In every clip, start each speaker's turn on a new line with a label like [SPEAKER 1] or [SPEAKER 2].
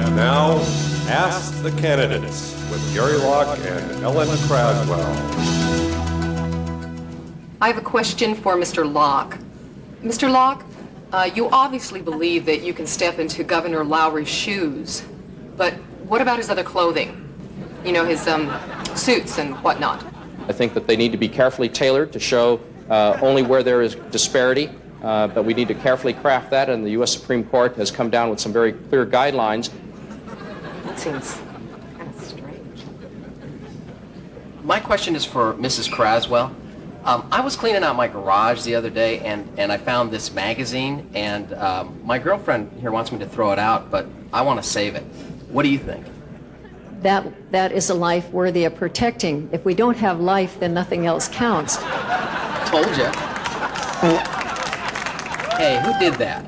[SPEAKER 1] And now, Ask the Candidates with Gary Locke and Ellen Cradwell.
[SPEAKER 2] I have a question for Mr. Locke. Mr. Locke, you obviously believe that you can step into Governor Lowry's shoes, but what about his other clothing? You know, his suits and whatnot.
[SPEAKER 3] I think that they need to be carefully tailored to show only where there is disparity, but we need to carefully craft that, and the U.S. Supreme Court has come down with some very clear guidelines.
[SPEAKER 2] That seems kind of strange.
[SPEAKER 4] My question is for Mrs. Craswell. I was cleaning out my garage the other day, and I found this magazine, and my girlfriend here wants me to throw it out, but I want to save it. What do you think?
[SPEAKER 5] That is a life worthy of protecting. If we don't have life, then nothing else counts.
[SPEAKER 4] Told you. Hey, who did that?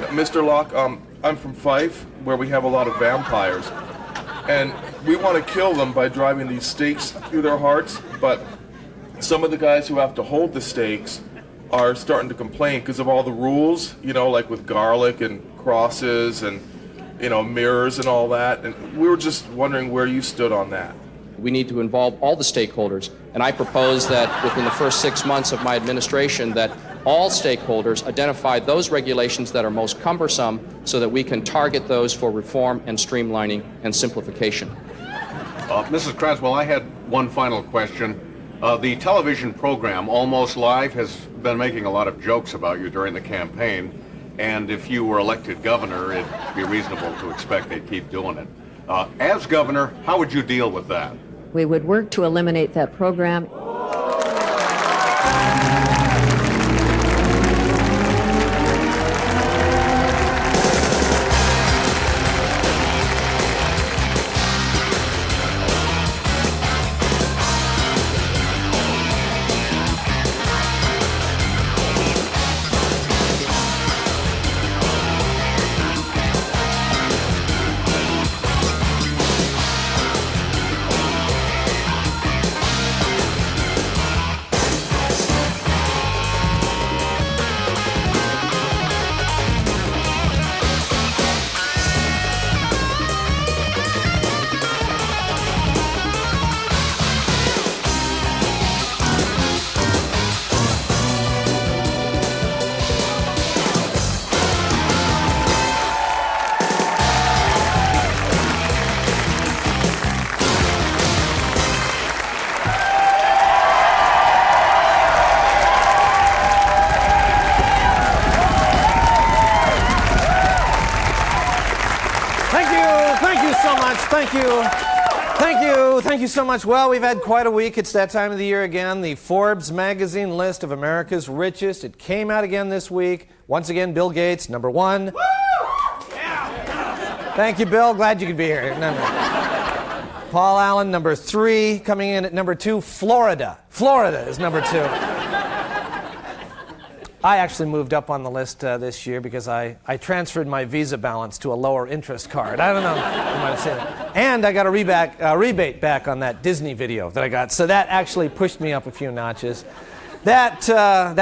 [SPEAKER 6] Mr. Locke, I'm from Fife, where we have a lot of vampires. And we want to kill them by driving these stakes through their hearts, but some of the guys who have to hold the stakes are starting to complain because of all the rules, you know, like with garlic and crosses and, you know, mirrors and all that. And we were just wondering where you stood on that.
[SPEAKER 3] We need to involve all the stakeholders, and I propose that within the first 6 months of my administration that all stakeholders identify those regulations that are most cumbersome so that we can target those for reform and streamlining and simplification.
[SPEAKER 7] Mrs. Craswell, I had one final question. The television program, Almost Live, has been making a lot of jokes about you during the campaign, and if you were elected governor, it'd be reasonable to expect they'd keep doing it. As governor, how would you deal with that?
[SPEAKER 5] We would work to eliminate that program.
[SPEAKER 8] Thank you so much. Well, we've had quite a week. It's that time of the year again. The Forbes magazine list of America's richest. It came out again this week. Once again, Bill Gates, number one. Woo! Yeah. Thank you, Bill. Glad you could be here. Paul Allen, number 3. Coming in at number 2, Florida. Florida is number 2. I actually moved up on the list this year because I transferred my Visa balance to a lower interest card. I don't know. You might have seen it. And I got a rebate back on that Disney video that I got. So that actually pushed me up a few notches. That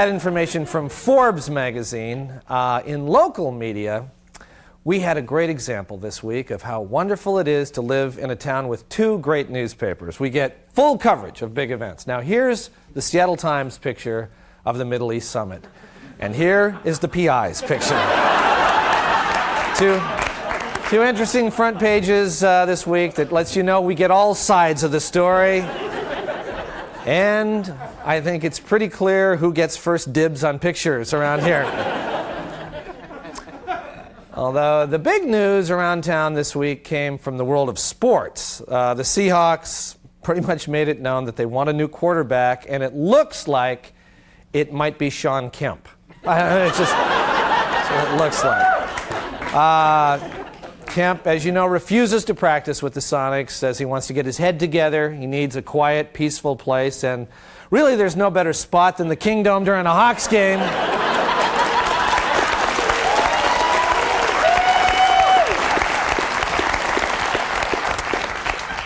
[SPEAKER 8] information from Forbes magazine. In local media, we had a great example this week of how wonderful it is to live in a town with 2 great newspapers. We get full coverage of big events. Now here's the Seattle Times picture of the Middle East Summit. And here is the PI's picture. Two interesting front pages this week that lets you know we get all sides of the story. And I think it's pretty clear who gets first dibs on pictures around here. Although the big news around town this week came from the world of sports. The Seahawks pretty much made it known that they want a new quarterback, and it looks like it might be Sean Kemp. It's just what it looks like. Kemp, as you know, refuses to practice with the Sonics, says he wants to get his head together. He needs a quiet, peaceful place, and really there's no better spot than the Kingdome during a Hawks game.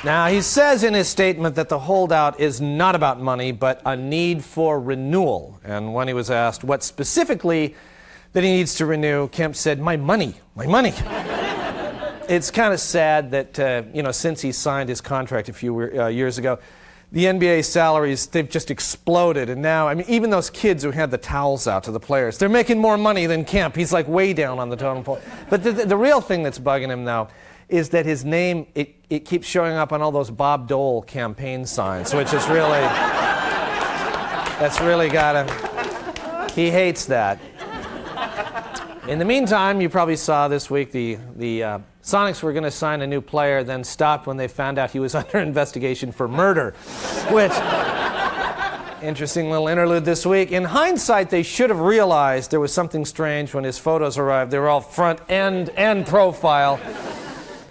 [SPEAKER 8] Now, he says in his statement that the holdout is not about money, but a need for renewal. And when he was asked what specifically that he needs to renew. Kemp said, my money. It's kind of sad that, since he signed his contract a few years ago, the NBA salaries, they've just exploded. And now, even those kids who had the towels out to the players, they're making more money than Kemp. He's like way down on the totem pole. But the real thing that's bugging him now is that his name, it keeps showing up on all those Bob Dole campaign signs, which is really, that's really got him. He hates that. In the meantime, you probably saw this week the Sonics were going to sign a new player, then stopped when they found out he was under investigation for murder, which, interesting little interlude this week. In hindsight, they should have realized there was something strange when his photos arrived. They were all front and profile,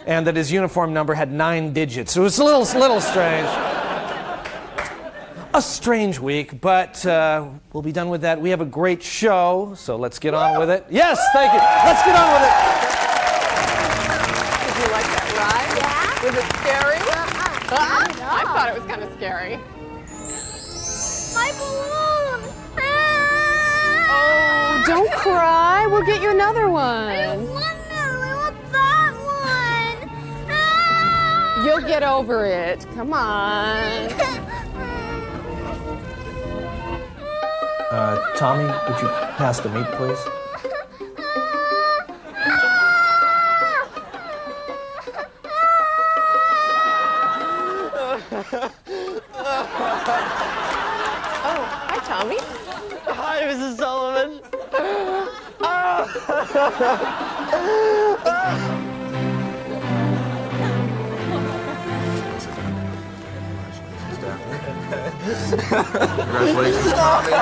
[SPEAKER 8] and that his uniform number had 9 digits. It was a little strange. A strange week, but we'll be done with that. We have a great show, so let's get on with it. Yes, thank you. Let's get on with it.
[SPEAKER 9] Did you like that ride? Yeah. Was it scary? I thought it was kind of scary.
[SPEAKER 10] My balloon!
[SPEAKER 9] Oh, don't cry. We'll get you another one.
[SPEAKER 10] I don't want that. I want that one.
[SPEAKER 9] You'll get over it. Come on.
[SPEAKER 8] Tommy, would you pass the meat, please?
[SPEAKER 9] Oh, hi, Tommy.
[SPEAKER 11] Hi, Mrs. Sullivan.
[SPEAKER 6] Congratulations, Tommy.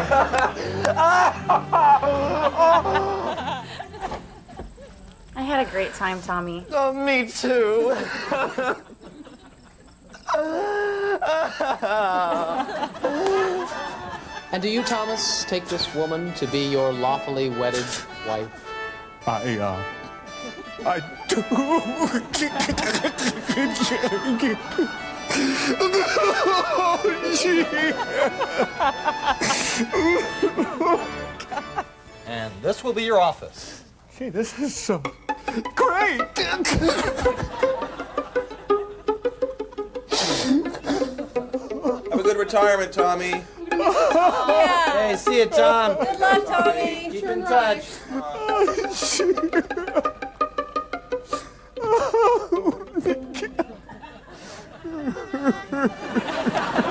[SPEAKER 10] I had a great time, Tommy.
[SPEAKER 11] Oh, me too.
[SPEAKER 3] And do you, Thomas, take this woman to be your lawfully wedded wife?
[SPEAKER 12] I do.
[SPEAKER 11] And this will be your office.
[SPEAKER 12] Gee, this is so great.
[SPEAKER 13] Have a good retirement, Tommy.
[SPEAKER 11] Hey, see you, Tom.
[SPEAKER 10] Good luck, Tommy.
[SPEAKER 11] Keep in touch.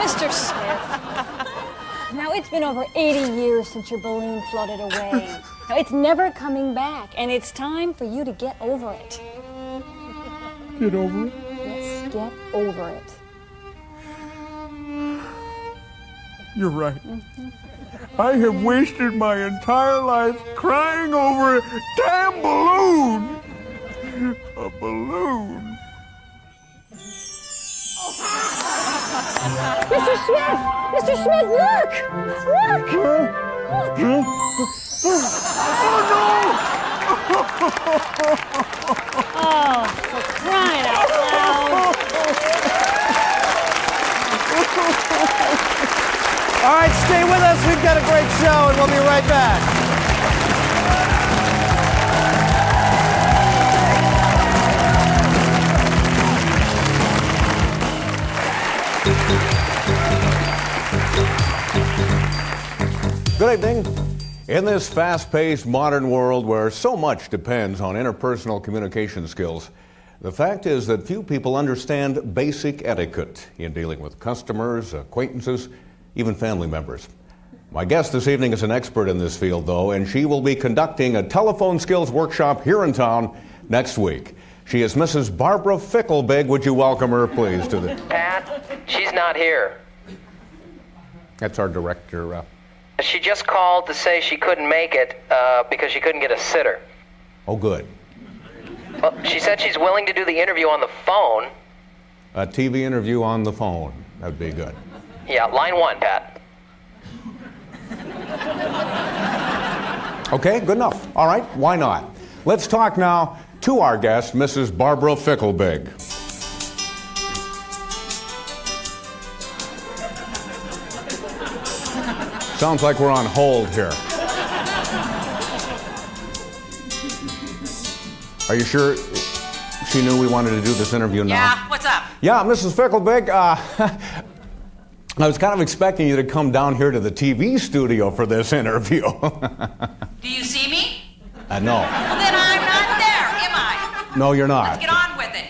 [SPEAKER 10] Mr. Smith, now it's been over 80 years since your balloon floated away. Now it's never coming back, and it's time for you to get over it.
[SPEAKER 12] Get over it?
[SPEAKER 10] Yes, get over it.
[SPEAKER 12] You're right. I have wasted my entire life crying over a damn balloon. A balloon.
[SPEAKER 10] Mr. Smith! Mr. Smith, look! Look! Oh, for crying out loud.
[SPEAKER 8] All right, stay with us. We've got a great show, and we'll be right back.
[SPEAKER 7] Good evening. In this fast-paced modern world where so much depends on interpersonal communication skills, the fact is that few people understand basic etiquette in dealing with customers, acquaintances, even family members. My guest this evening is an expert in this field, though, and she will be conducting a telephone skills workshop here in town next week. She is Mrs. Barbara Ficklebig. Would you welcome her, please, to the...
[SPEAKER 4] Pat, she's not here.
[SPEAKER 7] That's our director.
[SPEAKER 4] She just called to say she couldn't make it because she couldn't get a sitter.
[SPEAKER 7] Oh, good.
[SPEAKER 4] Well, she said she's willing to do the interview on the phone.
[SPEAKER 7] A TV interview on the phone. That'd be good.
[SPEAKER 4] Yeah, line 1, Pat.
[SPEAKER 7] Okay, good enough. All right, why not? Let's talk now to our guest, Mrs. Barbara Ficklebig. Sounds like we're on hold here. Are you sure she knew we wanted to do this interview now?
[SPEAKER 14] Yeah, what's up?
[SPEAKER 7] Yeah, Mrs. Ficklebig, I was kind of expecting you to come down here to the TV studio for this interview.
[SPEAKER 14] Do you see me?
[SPEAKER 7] No.
[SPEAKER 14] Well, then I'm not there, am I?
[SPEAKER 7] No, you're not.
[SPEAKER 14] Let's get on with it.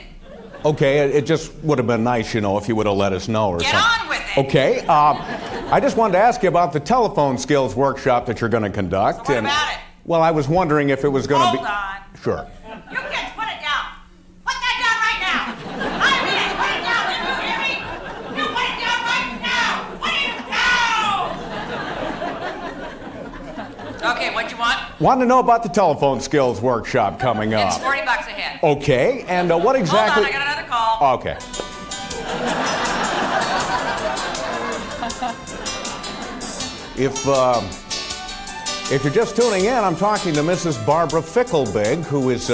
[SPEAKER 7] Okay, it just would have been nice, you know, if you would have let us know or
[SPEAKER 14] Get
[SPEAKER 7] something.
[SPEAKER 14] on with it.
[SPEAKER 7] Okay, I just wanted to ask you about the telephone skills workshop that you're going to conduct.
[SPEAKER 14] So what about it?
[SPEAKER 7] Well, I was wondering if it was going to be...
[SPEAKER 14] Hold on.
[SPEAKER 7] Sure.
[SPEAKER 14] You kids, put it down. Put that down right now. I mean it. Put it down. Did you hear me? You put it down right now. Put it down. Okay, what you want?
[SPEAKER 7] Wanted to know about the telephone skills workshop coming up.
[SPEAKER 14] It's $40 a head.
[SPEAKER 7] Okay, and what exactly...
[SPEAKER 14] Hold on, I got another call.
[SPEAKER 7] Okay. If you're just tuning in, I'm talking to Mrs. Barbara Ficklebig, who is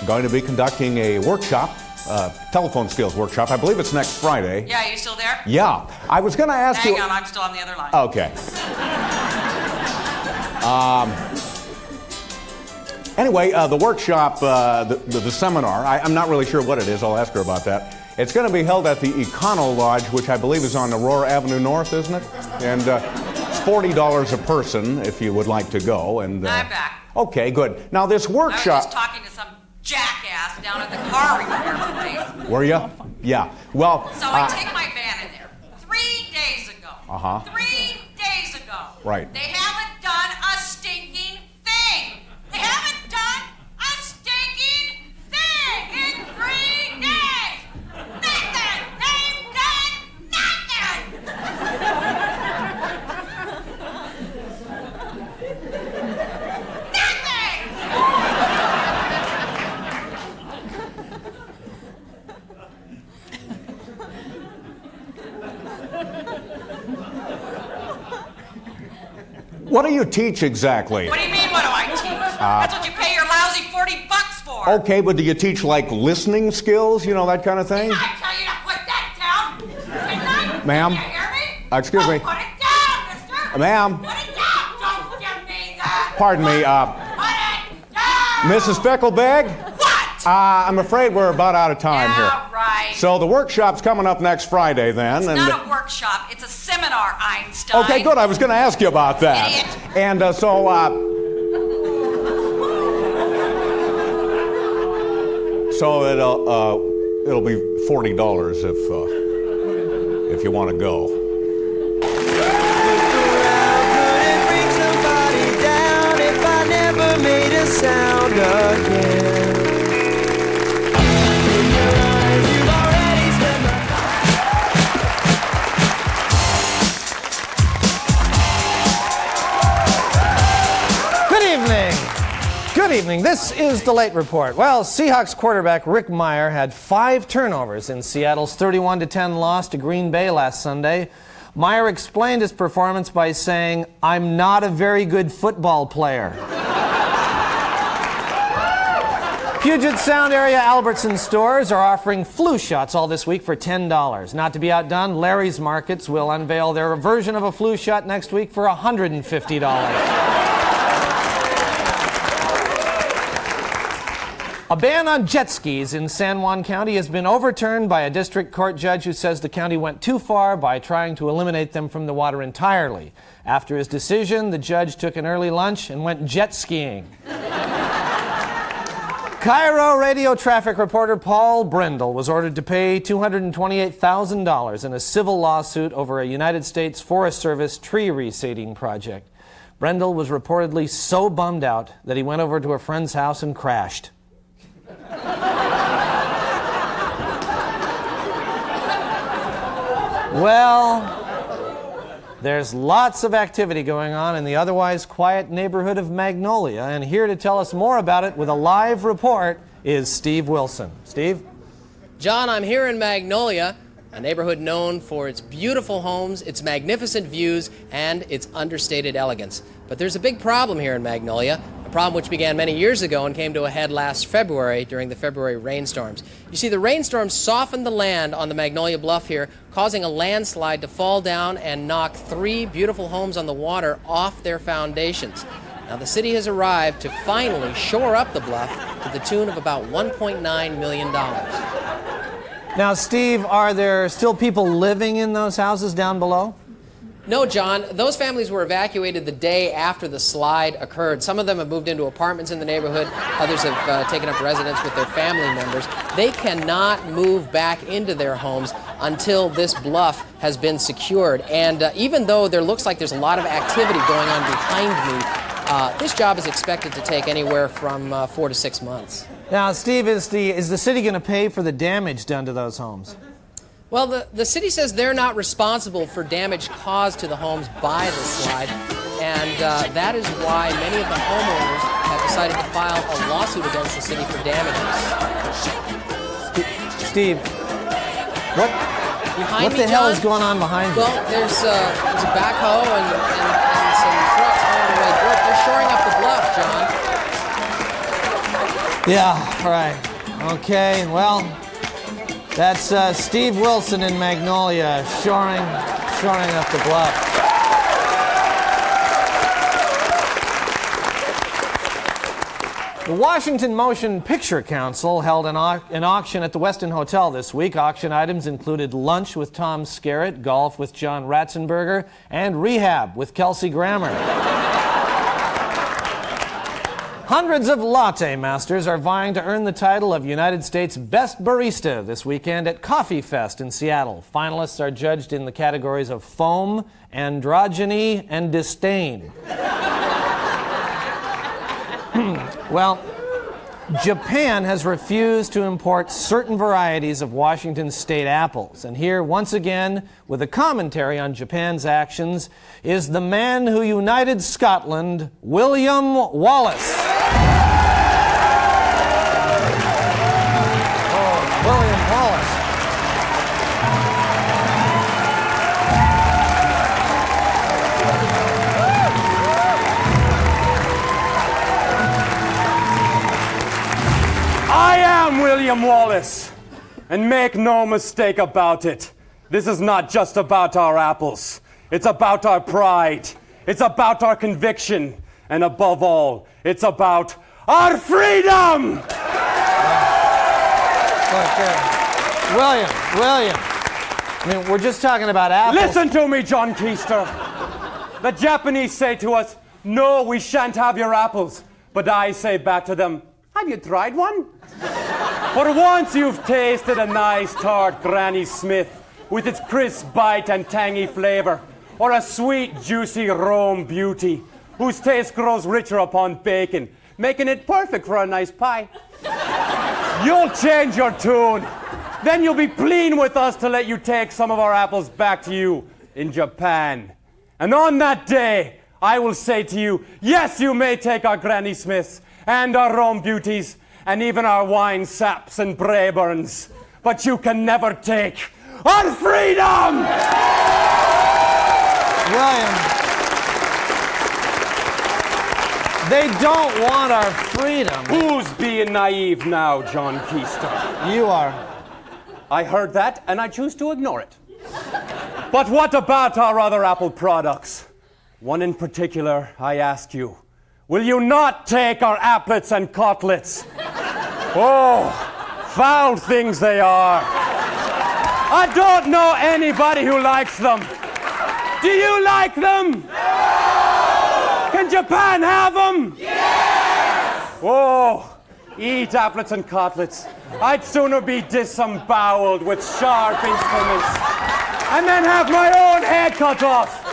[SPEAKER 7] going to be conducting a workshop, telephone skills workshop. I believe it's next Friday.
[SPEAKER 14] Yeah, you still there?
[SPEAKER 7] Yeah. I was going to ask you...
[SPEAKER 14] Hang on, I'm still on the other line.
[SPEAKER 7] Okay. Anyway, the workshop, the seminar, I'm not really sure what it is. I'll ask her about that. It's going to be held at the Econo Lodge, which I believe is on Aurora Avenue North, isn't it? And it's $40 a person if you would like to go. And
[SPEAKER 14] I'm back.
[SPEAKER 7] Okay, good. Now this workshop...
[SPEAKER 14] I was just talking to some jackass down at the car repair place.
[SPEAKER 7] Were you? Yeah. Well...
[SPEAKER 14] So I take my van in there 3 days ago.
[SPEAKER 7] Uh-huh.
[SPEAKER 14] 3 days ago.
[SPEAKER 7] Right.
[SPEAKER 14] They haven't done a stinking thing. They haven't done a stinking thing in 3 days. Nothing. They've done nothing.
[SPEAKER 7] What do you teach exactly?
[SPEAKER 14] What do you mean, what do I teach? That's what you pay your lousy $40 for.
[SPEAKER 7] Okay, but do you teach like listening skills, you know, that kind of thing?
[SPEAKER 14] I tell you to put that down. Didn't I?
[SPEAKER 7] Ma'am?
[SPEAKER 14] Did you hear me?
[SPEAKER 7] Excuse me.
[SPEAKER 14] Put it down, mister.
[SPEAKER 7] Ma'am?
[SPEAKER 14] Put it down. Don't give me that.
[SPEAKER 7] Pardon me,
[SPEAKER 14] Put it down.
[SPEAKER 7] Mrs. Ficklebig?
[SPEAKER 14] What?
[SPEAKER 7] I'm afraid we're about out of time here.
[SPEAKER 14] Yeah, right.
[SPEAKER 7] So the workshop's coming up next Friday then.
[SPEAKER 14] It's
[SPEAKER 7] and
[SPEAKER 14] not a workshop. It's a seminar, Einstein.
[SPEAKER 7] Okay, good. I was going to ask you about that.
[SPEAKER 14] Idiot.
[SPEAKER 7] And so it'll be $40 if you want to go.
[SPEAKER 15] Sound again. In your eyes, you've already spent my
[SPEAKER 8] Good evening. Good evening. This is the Late Report. Well, Seahawks quarterback Rick Meyer had 5 turnovers in Seattle's 31-10 loss to Green Bay last Sunday. Meyer explained his performance by saying, "I'm not a very good football player." Puget Sound area Albertson stores are offering flu shots all this week for $10. Not to be outdone, Larry's Markets will unveil their version of a flu shot next week for $150. A ban on jet skis in San Juan County has been overturned by a district court judge who says the county went too far by trying to eliminate them from the water entirely. After his decision, the judge took an early lunch and went jet skiing. Cairo radio traffic reporter Paul Brendel was ordered to pay $228,000 in a civil lawsuit over a United States Forest Service tree reseeding project. Brendel was reportedly so bummed out that he went over to a friend's house and crashed. Well, there's lots of activity going on in the otherwise quiet neighborhood of Magnolia, and here to tell us more about it with a live report is Steve Wilson. Steve?
[SPEAKER 16] John, I'm here in Magnolia, a neighborhood known for its beautiful homes, its magnificent views, and its understated elegance. But there's a big problem here in Magnolia, a problem which began many years ago and came to a head last February during the February rainstorms. You see, the rainstorms softened the land on the Magnolia Bluff here, causing a landslide to fall down and knock 3 beautiful homes on the water off their foundations. Now, the city has arrived to finally shore up the bluff to the tune of about $1.9 million.
[SPEAKER 8] Now, Steve, are there still people living in those houses down below?
[SPEAKER 16] No, John. Those families were evacuated the day after the slide occurred. Some of them have moved into apartments in the neighborhood. Others have taken up residence with their family members. They cannot move back into their homes until this bluff has been secured. And even though there looks like there's a lot of activity going on behind me, this job is expected to take anywhere from 4 to 6 months.
[SPEAKER 8] Now, Steve, is the city going to pay for the damage done to those homes?
[SPEAKER 16] Well, the city says they're not responsible for damage caused to the homes by the slide, and that is why many of the homeowners have decided to file a lawsuit against the city for damages.
[SPEAKER 8] Steve, what the hell is going on behind you?
[SPEAKER 16] Well, there's a backhoe and some trucks hauling away dirt. They're shoring up the bluff, John.
[SPEAKER 8] Yeah, right. Okay, well, that's Steve Wilson in Magnolia shoring up the bluff. The Washington Motion Picture Council held an auction at the Westin Hotel this week. Auction items included lunch with Tom Skerritt, golf with John Ratzenberger, and rehab with Kelsey Grammer. Hundreds of latte masters are vying to earn the title of United States Best Barista this weekend at Coffee Fest in Seattle. Finalists are judged in the categories of foam, androgyny, and disdain. Well, Japan has refused to import certain varieties of Washington state apples. And here, once again, with a commentary on Japan's actions, is the man who united Scotland, William Wallace. Oh, William Wallace.
[SPEAKER 17] I am William Wallace, and make no mistake about it. This is not just about our apples. It's about our pride. It's about our conviction. And above all, it's about our freedom!
[SPEAKER 8] William. I mean, we're just talking about apples.
[SPEAKER 17] Listen to me, John Keister. The Japanese say to us, no, we shan't have your apples. But I say back to them, have you tried one? For once you've tasted a nice tart Granny Smith with its crisp bite and tangy flavor, or a sweet, juicy Rome beauty whose taste grows richer upon bacon, making it perfect for a nice pie. You'll change your tune. Then you'll be pleading with us to let you take some of our apples back to you in Japan. And on that day, I will say to you, yes, you may take our Granny Smiths and our Rome beauties and even our wine saps and Braeburns, but you can never take our freedom!
[SPEAKER 8] William, they don't want our freedom.
[SPEAKER 17] Who's being naive now, John Keister?
[SPEAKER 8] You are.
[SPEAKER 17] I heard that, and I choose to ignore it. But what about our other Apple products? One in particular, I ask you. Will you not take our applets and cotlets? Oh, foul things they are. I don't know anybody who likes them. Do you like them? No! Can Japan have them? Yes! Oh, eat applets and cotlets. I'd sooner be disemboweled with sharp instruments and then have my own head cut off.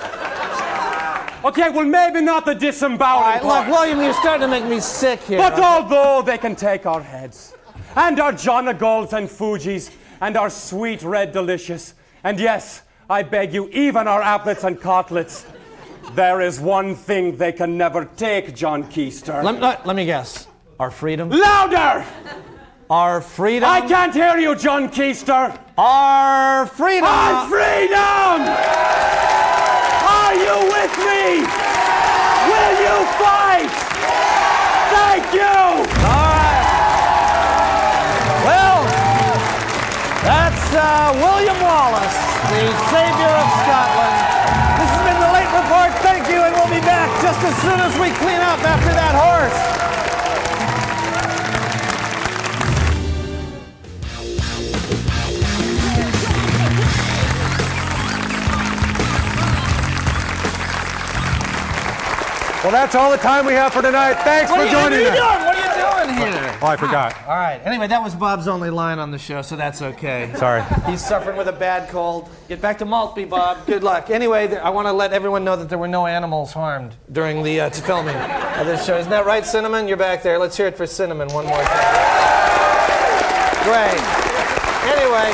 [SPEAKER 17] Okay, well, maybe not the disemboweling part.
[SPEAKER 8] Look, William, you're starting to make me sick here.
[SPEAKER 17] But although they can take our heads, and our Jonagolds and Fujis, and our sweet red delicious, and yes, I beg you, even our applets and cotlets, there is one thing they can never take, John Keister.
[SPEAKER 8] Let me guess. Our freedom?
[SPEAKER 17] Louder!
[SPEAKER 8] Our freedom?
[SPEAKER 17] I can't hear you, John Keister.
[SPEAKER 8] Our freedom!
[SPEAKER 17] Our freedom! Are you with me? Will you fight? Thank you!
[SPEAKER 8] All right. Well, that's William Wallace, the savior of Scotland. This has been the Late Report. Thank you, and we'll be back just as soon as we clean up after that horse. that's all the time we have for tonight. Thanks for joining us.
[SPEAKER 11] What are you doing here?
[SPEAKER 8] Oh, I forgot. All right. Anyway, that was Bob's only line on the show, so that's okay. Sorry. He's suffering with a bad cold. Get back to Maltby, Bob. Good luck. Anyway, I want to let everyone know that there were no animals harmed during the filming of this show. Isn't that right, Cinnamon? You're back there. Let's hear it for Cinnamon one more time. Great. Anyway,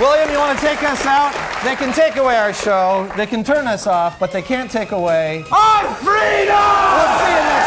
[SPEAKER 8] William, you want to take us out? They can take away our show. They can turn us off, but they can't take away our freedom! We'll see you next